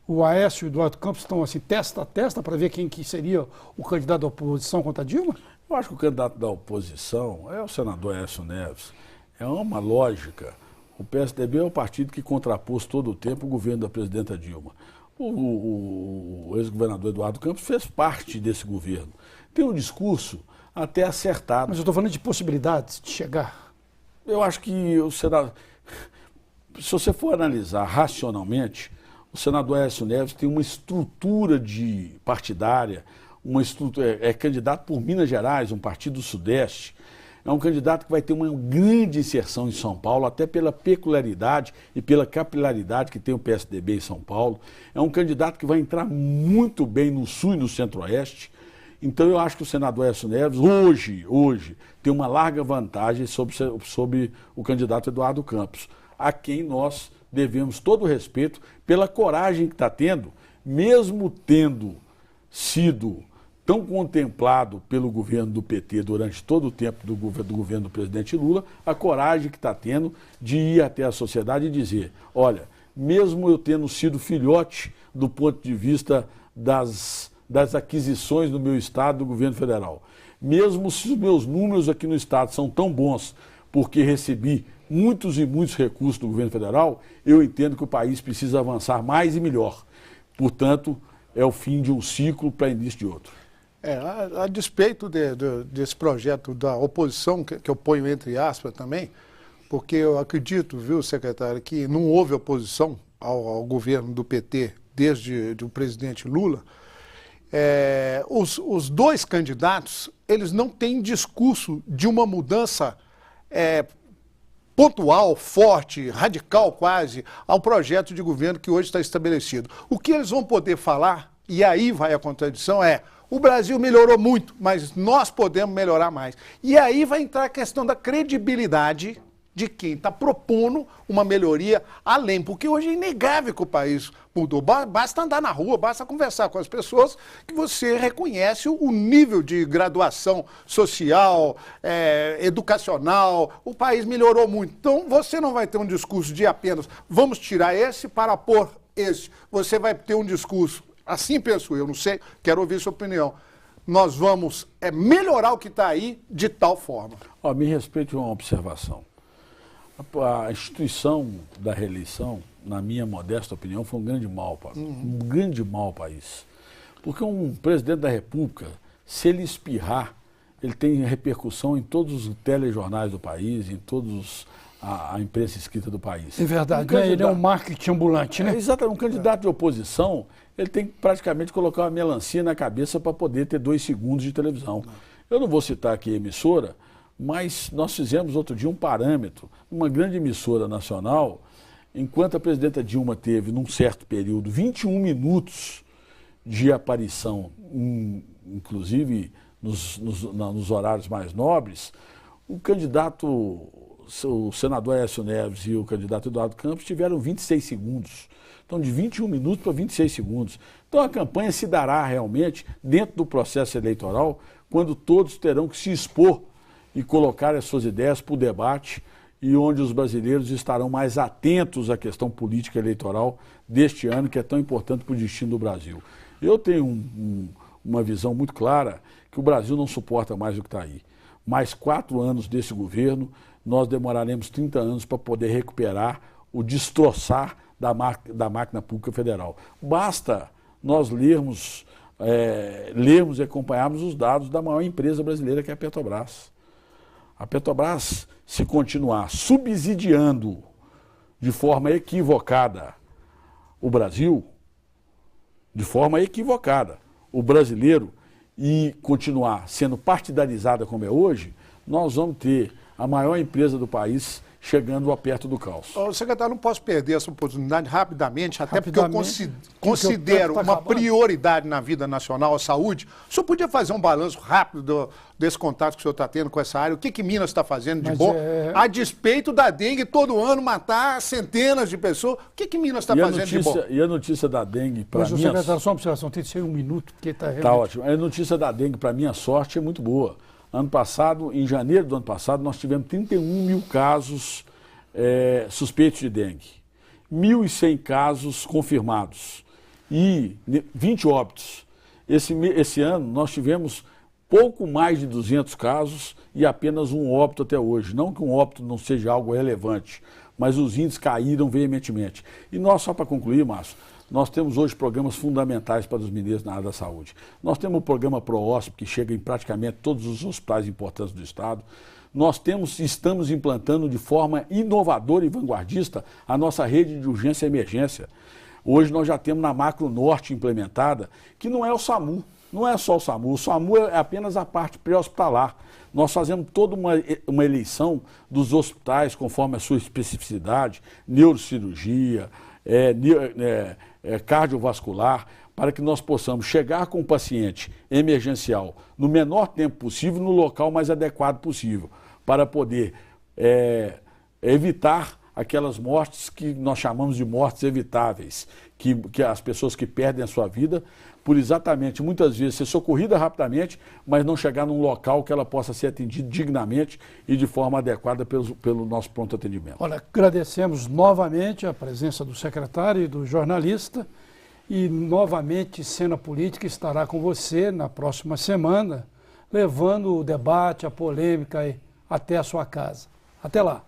O Aécio e o Eduardo Campos estão assim, testa a testa, para ver quem que seria o candidato da oposição contra a Dilma? Eu acho que o candidato da oposição é o senador Aécio Neves. É uma lógica. O PSDB é o partido que contrapôs todo o tempo o governo da presidenta Dilma. O ex-governador Eduardo Campos fez parte desse governo. Tem um discurso até acertado. Mas eu estou falando de possibilidades de chegar. Eu acho que o senador... Se você for analisar racionalmente, o senador Aécio Neves tem uma estrutura partidária, é candidato por Minas Gerais, um partido do Sudeste, É um candidato que vai ter uma grande inserção em São Paulo, até pela peculiaridade e pela capilaridade que tem o PSDB em São Paulo. É um candidato que vai entrar muito bem no Sul e no Centro-Oeste. Então eu acho que o senador Aécio Neves, hoje tem uma larga vantagem sobre o candidato Eduardo Campos, a quem nós devemos todo o respeito pela coragem que está tendo, mesmo tendo sido tão contemplado pelo governo do PT durante todo o tempo do governo do presidente Lula, a coragem que está tendo de ir até a sociedade e dizer, olha, mesmo eu tendo sido filhote do ponto de vista das aquisições no meu estado do governo federal, mesmo se os meus números aqui no estado são tão bons, porque recebi muitos e muitos recursos do governo federal, eu entendo que o país precisa avançar mais e melhor. Portanto, é o fim de um ciclo para início de outro. A despeito desse projeto da oposição, que eu ponho entre aspas também, porque eu acredito, viu, secretário, que não houve oposição ao governo do PT desde o presidente Lula, os dois candidatos, eles não têm discurso de uma mudança pontual, forte, radical quase, ao projeto de governo que hoje está estabelecido. O que eles vão poder falar, e aí vai a contradição, o Brasil melhorou muito, mas nós podemos melhorar mais. E aí vai entrar a questão da credibilidade de quem está propondo uma melhoria além, porque hoje é inegável que o país mudou. Basta andar na rua, basta conversar com as pessoas que você reconhece o nível de graduação social, educacional, o país melhorou muito. Então você não vai ter um discurso de apenas vamos tirar esse para pôr esse. Você vai ter um discurso, assim penso eu, não sei, quero ouvir sua opinião. Nós vamos melhorar o que está aí de tal forma. Me respeite uma observação. A instituição da reeleição, na minha modesta opinião, foi um grande mal ao país. Porque um presidente da República, se ele espirrar, ele tem repercussão em todos os telejornais do país, em todos a imprensa escrita do país. É verdade, ele é um marketing ambulante, né? Exatamente, um candidato de oposição, ele tem que praticamente colocar uma melancia na cabeça para poder ter 2 segundos de televisão. Eu não vou citar aqui a emissora, mas nós fizemos outro dia um parâmetro, uma grande emissora nacional, enquanto a presidenta Dilma teve, num certo período, 21 minutos de aparição, inclusive nos horários mais nobres, o candidato, o senador Aécio Neves e o candidato Eduardo Campos tiveram 26 segundos. Então, de 21 minutos para 26 segundos. Então, a campanha se dará realmente dentro do processo eleitoral, quando todos terão que se expor e colocar as suas ideias para o debate e onde os brasileiros estarão mais atentos à questão política eleitoral deste ano, que é tão importante para o destino do Brasil. Eu tenho uma visão muito clara que o Brasil não suporta mais o que está aí. Mais 4 anos desse governo, nós demoraremos 30 anos para poder recuperar o destroçar da máquina pública federal. Basta nós lermos e acompanharmos os dados da maior empresa brasileira, que é a Petrobras. A Petrobras, se continuar subsidiando de forma equivocada o Brasil, de forma equivocada o brasileiro, e continuar sendo partidarizada como é hoje, nós vamos ter a maior empresa do país chegando a perto do caos. Secretário, não posso perder essa oportunidade rapidamente, até porque eu considero uma prioridade na vida nacional a saúde. O senhor podia fazer um balanço rápido desse contato que o senhor está tendo com essa área? O que Minas está fazendo de bom? A despeito da dengue todo ano matar centenas de pessoas, o que Minas está fazendo de bom? E a notícia da dengue, para mim... Mas o secretário, só uma observação, tem que ser 1 minuto, porque está realmente... Está ótimo. A notícia da dengue, para minha sorte, é muito boa. Ano passado, em janeiro do ano passado, nós tivemos 31 mil casos suspeitos de dengue. 1.100 casos confirmados e 20 óbitos. Esse ano nós tivemos pouco mais de 200 casos e apenas 1 óbito até hoje. Não que um óbito não seja algo relevante, mas os índices caíram veementemente. E nós, só para concluir, Márcio, nós temos hoje programas fundamentais para os mineiros na área da saúde. Nós temos o programa ProHospital, que chega em praticamente todos os hospitais importantes do estado. Nós estamos implantando de forma inovadora e vanguardista a nossa rede de urgência e emergência. Hoje nós já temos na Macro Norte implementada, que não é o SAMU, não é só o SAMU é apenas a parte pré-hospitalar. Nós fazemos toda uma eleição dos hospitais conforme a sua especificidade, neurocirurgia, cardiovascular, para que nós possamos chegar com o paciente emergencial no menor tempo possível, no local mais adequado possível, para poder evitar aquelas mortes que nós chamamos de mortes evitáveis, que as pessoas que perdem a sua vida por exatamente, muitas vezes, ser socorrida rapidamente, mas não chegar num local que ela possa ser atendida dignamente e de forma adequada pelo nosso pronto atendimento. Olha, agradecemos novamente a presença do secretário e do jornalista e novamente Cena Política estará com você na próxima semana, levando o debate, a polêmica até a sua casa. Até lá.